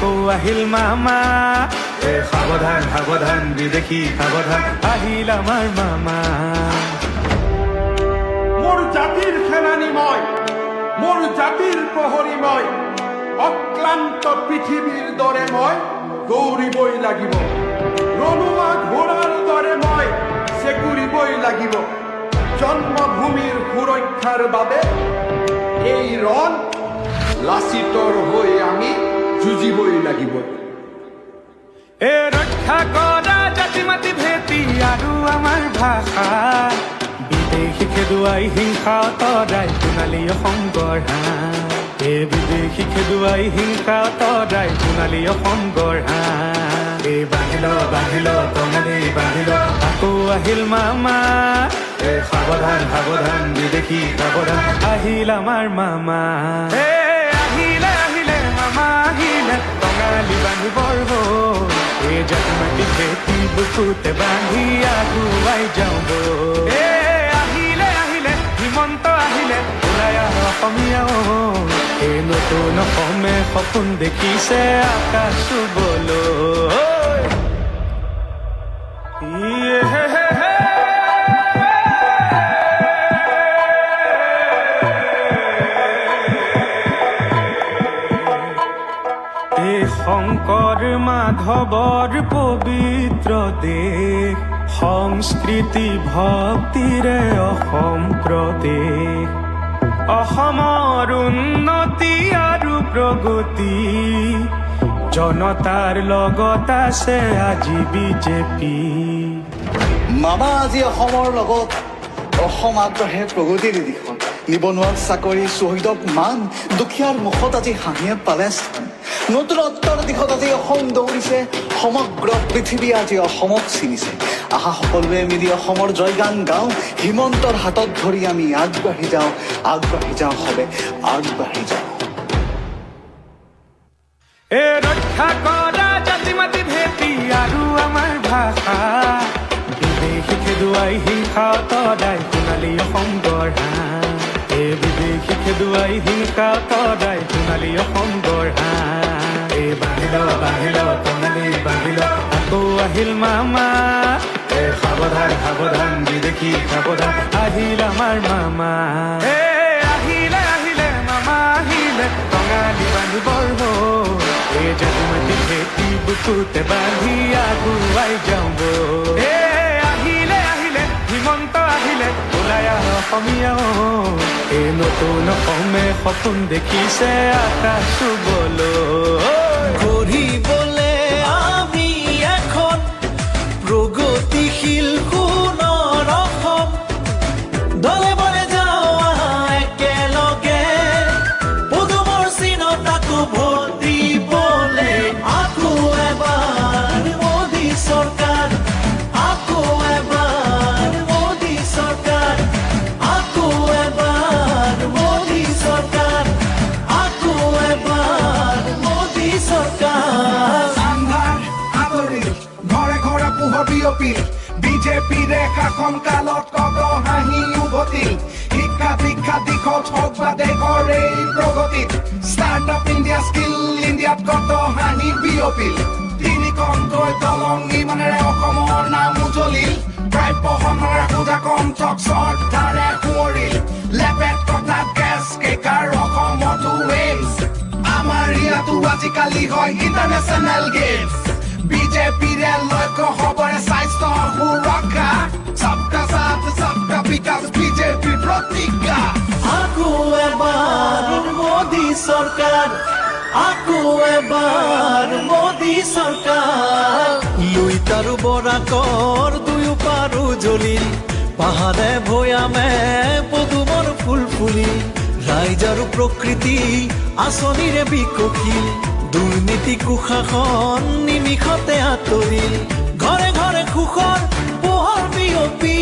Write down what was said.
আকৌ আহিল মামা সাৱধান সাৱধান বিদেশী সাৱধান আহিল আমাৰ মামা মোৰ জাতিৰ সেনানী মই মোৰ জাতিৰ প্ৰহৰী মই অক্লান্ত পৃথিৱীৰ দৰে মই দৌৰিবই লাগিব ৰণুৱা ঘোঁৰাৰ দৰে মই চেকুৰিবই লাগিব জন্মভূমিৰ সুৰক্ষাৰ বাবে এই ৰণ লাচিতৰ হৈ আমি যুঁজিবই লাগিব এ ৰক্ষা কৰা জাতি মাতি ভেটি আৰু আমাৰ ভাষা বিদেশী খেদুৱাই হিংসা তৰাই সোণালী অসম গঢ়া এ বিদেশী খেদুৱাই হিংসা তৰাই সোণালী অসম গঢ়া এ বান্ধিল টঙালি বান্ধিল আকৌ আহিল মামা সাৱধান সাৱধান বিদেশী সাৱধান আহিল আমাৰ মামা আহিলে মামা আহিলে টঙালি বান্ধিবৰ হ'ল এই জাতি মাটি খেতি বুকুতে বান্ধি আগুৱাই যাওঁ বল আহিলে হিমন্ত আহিলে ওলাই আহ অসমীয়া এই নতুন অসমে সপোন দেখিছে আকাশ চুবলৈ শংকৰ মাধৱৰ পবিত্ৰ দেশ সংস্কৃতি ভক্তিৰে অসম প্ৰদেশ অসমৰ উন্নতি আৰু প্ৰগতি জনতাৰ লগত আছে আজি বিজেপি মামা আজি অসমৰ লগত অসম আগবাঢ়ে প্ৰগতিৰ দিশত নিবনুৱাক চাকৰি শ্বহীদক মান দুখীয়াৰ মুখত আজি হাঁহিয়ে পালে স্থান নতুনত্বৰ দিশত আজি অসম দৌৰিছে সমগ্ৰ পৃথিৱী আজি অসমক চিনিছে আহা সকলোৱে মিলি অসমৰ জয়গান গাওঁ হিমন্তৰ হাতত ধৰি আমি আগবাঢ়ি যাওঁ সবে আগবাঢ়ি যাওঁ এ ৰক্ষা কৰা জাতি মাতি ভেটি আৰু আমাৰ ভাষা বিদেশী খেদুৱাই হিংসা তৰাই সোণালী অসম গঢ়া এ বিদেশী খেদুৱাই হিংসা তৰাই সোণালী অসম গঢ়া এ বান্ধিল টঙালি বান্ধিল আকৌ আহিল মামা সাৱধান সাৱধান বিদেশী সাৱধান আহিল আমাৰ মামা আহিলে মামা আহিলে টঙালি বান্ধিবৰ হ'ল এই জাতি মাটি খেতি বুকুতে বান্ধি আগুৱাই যাওঁ বল আহিলে হিমন্ত আহিলে ওলাই আহ অসমীয়া এই নতুন অসমে সপোন দেখিছে আকাশ চুবলৈ গঢ়িবলে আমি এখন প্ৰগতিশীল সোণৰ অসম দলে বলে যাওঁ আহা একেলগে পদুমৰ চিনত আকৌ ভোট দিবলে আকৌ এবাৰ মোদী চৰকাৰ আকৌ এবাৰ মোদী চৰকাৰ আকৌ এবাৰ মোদী চৰকাৰ আকৌ এবাৰ মোদী চৰকাৰ আন্ধাৰ আঁতৰি ঘৰে ঘৰে পোহৰ বিয়পিল বিজেপিৰে শাসন কালত কত হাঁহি উভতিল শিক্ষা দীক্ষা দিশত হওক বা দেশৰ এই প্ৰগতিত ষ্টাৰ্টআপ ইণ্ডিয়া স্কিল ইণ্ডিয়াত কত হাঁহি বিয়পিল তিনিখনকৈ দলং নিৰ্মাণেৰে অসমৰ নাম উজ্বলিল প্ৰায় বহনৰে সুধা কণ্ঠক শ্ৰদ্ধাৰে সোঁৱৰিল লেপেট কটা গেছ কেকাৰ অসমতো এইমছ আমাৰ ইয়াতো আজিকালি হয় ইণ্টাৰনেশ্যনেল গেমছ বিজেপিৰে লক্ষ্য হবৰে স্বাস্থ্য সুৰক্ষা সবকা সাথ সবকা বিকাশ বিজেপিৰ প্ৰতিজ্ঞা আকৌ এবাৰ মোদী চৰকাৰ আকৌ এবাৰ মোদী চৰকাৰ লুইতাৰু বৰাকৰ দুয়ো পাৰো জ্বলিল পাহাৰে ভৈয়ামে পদুমৰ ফুল ফুলিল ৰাইজ আৰু প্ৰকৃতি আঁচনিৰে বিকশিল দুৰ্নীতি কুশাসন নিমিষতে আঁতৰিল ঘৰে ঘৰে সুখৰ পোহৰ বিয়পি